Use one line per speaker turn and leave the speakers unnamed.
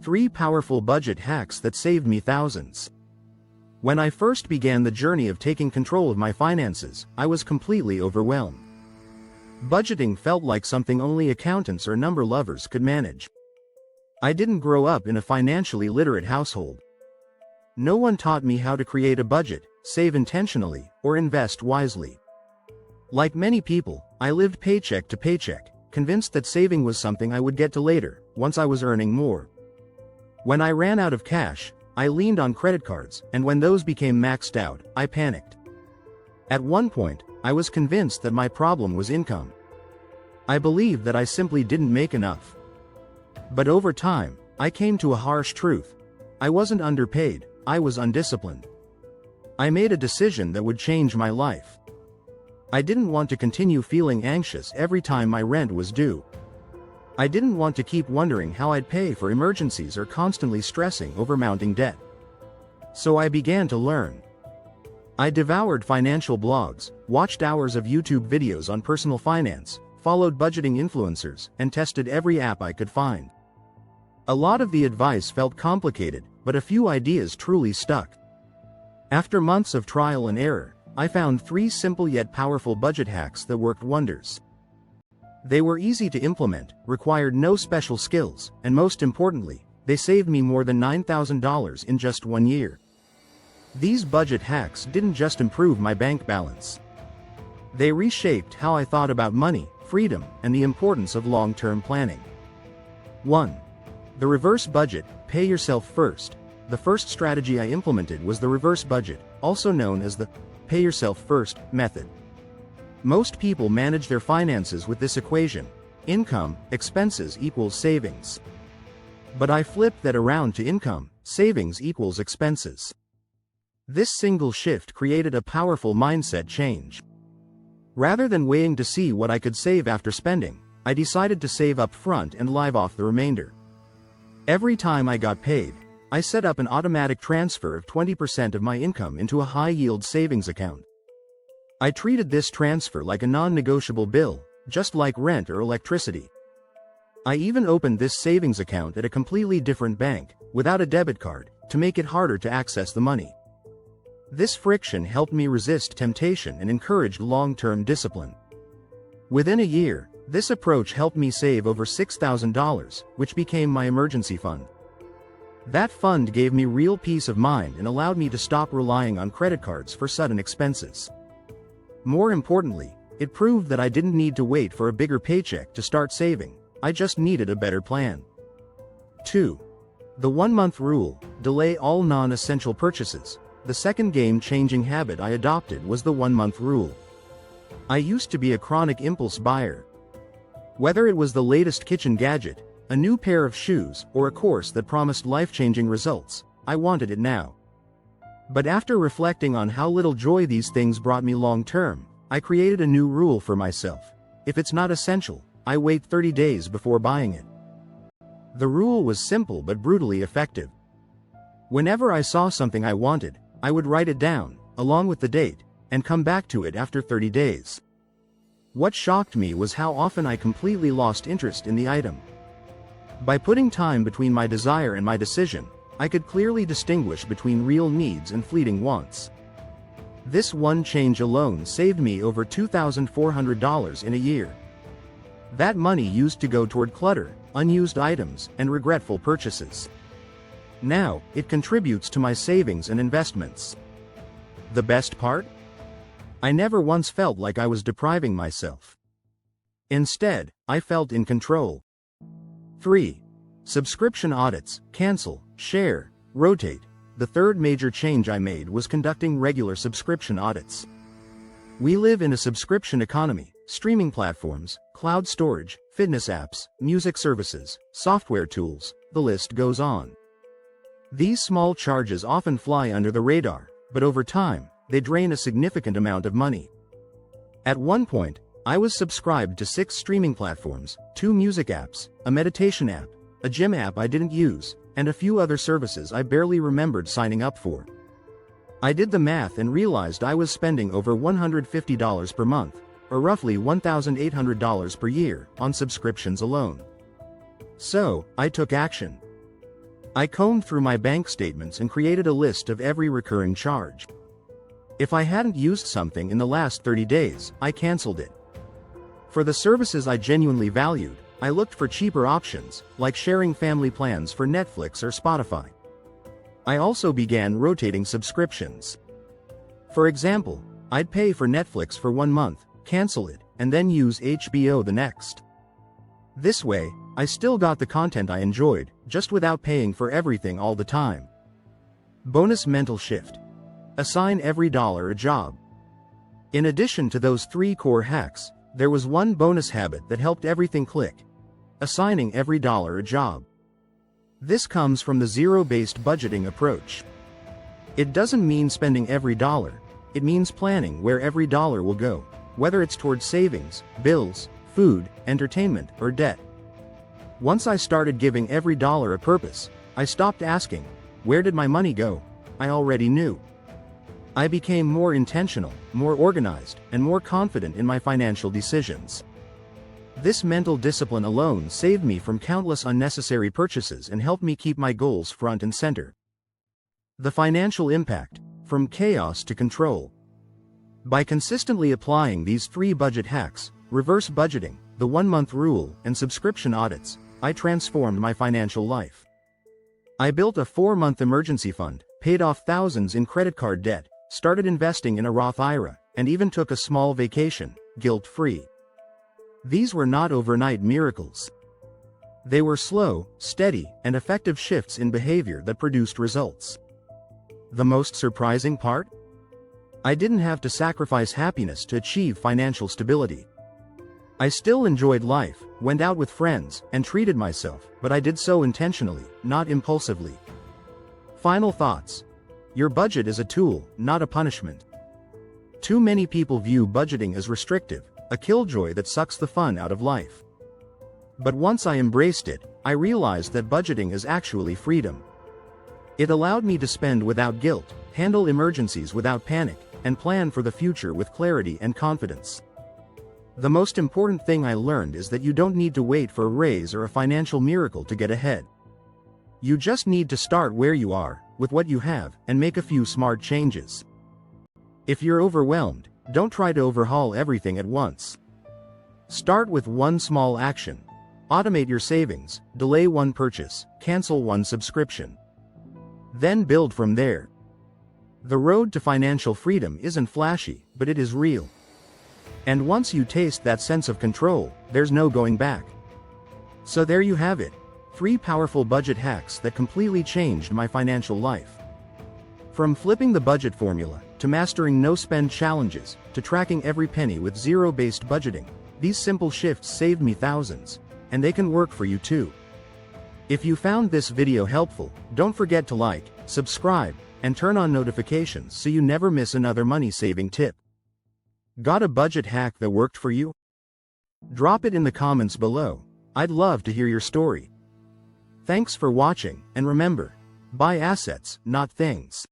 3 powerful budget hacks that saved me thousands. When I first began the journey of taking control of my finances, I was completely overwhelmed. Budgeting felt like something only accountants or number lovers could manage. I didn't grow up in a financially literate household. No one taught me how to create a budget, save intentionally, or invest wisely. Like many people, I lived paycheck to paycheck, convinced that saving was something I would get to later, once I was earning more. When I ran out of cash, I leaned on credit cards, and when those became maxed out, I panicked. At one point, I was convinced that my problem was income. I believed that I simply didn't make enough. But over time, I came to a harsh truth. I wasn't underpaid, I was undisciplined. I made a decision that would change my life. I didn't want to continue feeling anxious every time my rent was due. I didn't want to keep wondering how I'd pay for emergencies or constantly stressing over mounting debt. So I began to learn. I devoured financial blogs, watched hours of YouTube videos on personal finance, followed budgeting influencers, and tested every app I could find. A lot of the advice felt complicated, but a few ideas truly stuck. After months of trial and error, I found 3 simple yet powerful budget hacks that worked wonders. They were easy to implement, required no special skills, and most importantly, they saved me more than $9,000 in just 1 year. These budget hacks didn't just improve my bank balance. They reshaped how I thought about money, freedom, and the importance of long-term planning. 1. The reverse budget, pay yourself first. The first strategy I implemented was the reverse budget, also known as the pay yourself first method. Most people manage their finances with this equation: income, expenses equals savings. But I flipped that around to income, savings equals expenses. This single shift created a powerful mindset change. Rather than waiting to see what I could save after spending, I decided to save up front and live off the remainder. Every time I got paid, I set up an automatic transfer of 20% of my income into a high-yield savings account. I treated this transfer like a non-negotiable bill, just like rent or electricity. I even opened this savings account at a completely different bank, without a debit card, to make it harder to access the money. This friction helped me resist temptation and encouraged long-term discipline. Within a year, this approach helped me save over $6,000, which became my emergency fund. That fund gave me real peace of mind and allowed me to stop relying on credit cards for sudden expenses. More importantly, it proved that I didn't need to wait for a bigger paycheck to start saving, I just needed a better plan. 2. The 1-month rule, delay all non-essential purchases. The second game-changing habit I adopted was the 1-month rule. I used to be a chronic impulse buyer. Whether it was the latest kitchen gadget, a new pair of shoes, or a course that promised life-changing results, I wanted it now. But after reflecting on how little joy these things brought me long-term, I created a new rule for myself: if it's not essential, I wait 30 days before buying it. The rule was simple but brutally effective. Whenever I saw something I wanted, I would write it down, along with the date, and come back to it after 30 days. What shocked me was how often I completely lost interest in the item. By putting time between my desire and my decision, I could clearly distinguish between real needs and fleeting wants. This one change alone saved me over $2,400 in a year. That money used to go toward clutter, unused items, and regretful purchases. Now, it contributes to my savings and investments. The best part? I never once felt like I was depriving myself. Instead, I felt in control. 3. Subscription audits, cancel, share, rotate. The third major change I made was conducting regular subscription audits. We live in a subscription economy: streaming platforms, cloud storage, fitness apps, music services, software tools, the list goes on. These small charges often fly under the radar, but over time, they drain a significant amount of money. At one point, I was subscribed to 6 streaming platforms, 2 music apps, a meditation app, a gym app I didn't use, and a few other services I barely remembered signing up for. I did the math and realized I was spending over $150 per month, or roughly $1,800 per year, on subscriptions alone. So, I took action. I combed through my bank statements and created a list of every recurring charge. If I hadn't used something in the last 30 days, I canceled it. For the services I genuinely valued, I looked for cheaper options, like sharing family plans for Netflix or Spotify. I also began rotating subscriptions. For example, I'd pay for Netflix for 1 month, cancel it, and then use HBO the next. This way, I still got the content I enjoyed, just without paying for everything all the time. Bonus mental shift. Assign every dollar a job. In addition to those 3 core hacks, there was one bonus habit that helped everything click. Assigning every dollar a job. This comes from the zero-based budgeting approach. It doesn't mean spending every dollar, it means planning where every dollar will go, whether it's towards savings, bills, food, entertainment, or debt. Once I started giving every dollar a purpose, I stopped asking, where did my money go? I already knew. I became more intentional, more organized, and more confident in my financial decisions. This mental discipline alone saved me from countless unnecessary purchases and helped me keep my goals front and center. The financial impact, from chaos to control. By consistently applying these 3 budget hacks, reverse budgeting, the 1-month rule, and subscription audits, I transformed my financial life. I built a 4-month emergency fund, paid off thousands in credit card debt, started investing in a Roth IRA, and even took a small vacation, guilt-free. These were not overnight miracles. They were slow, steady, and effective shifts in behavior that produced results. The most surprising part? I didn't have to sacrifice happiness to achieve financial stability. I still enjoyed life, went out with friends, and treated myself, but I did so intentionally, not impulsively. Final thoughts. Your budget is a tool, not a punishment. Too many people view budgeting as restrictive, a killjoy that sucks the fun out of life. But once I embraced it, I realized that budgeting is actually freedom. It allowed me to spend without guilt, handle emergencies without panic, and plan for the future with clarity and confidence. The most important thing I learned is that you don't need to wait for a raise or a financial miracle to get ahead. You just need to start where you are, with what you have, and make a few smart changes. If you're overwhelmed, don't try to overhaul everything at once. Start with one small action. Automate your savings, delay one purchase, cancel one subscription. Then build from there. The road to financial freedom isn't flashy, but it is real. And once you taste that sense of control, there's no going back. So there you have it, 3 powerful budget hacks that completely changed my financial life. From flipping the budget formula, to mastering no-spend challenges, to tracking every penny with zero-based budgeting, these simple shifts saved me thousands, and they can work for you too. If you found this video helpful, don't forget to like, subscribe, and turn on notifications so you never miss another money-saving tip. Got a budget hack that worked for you? Drop it in the comments below. I'd love to hear your story. Thanks for watching, and remember, buy assets, not things.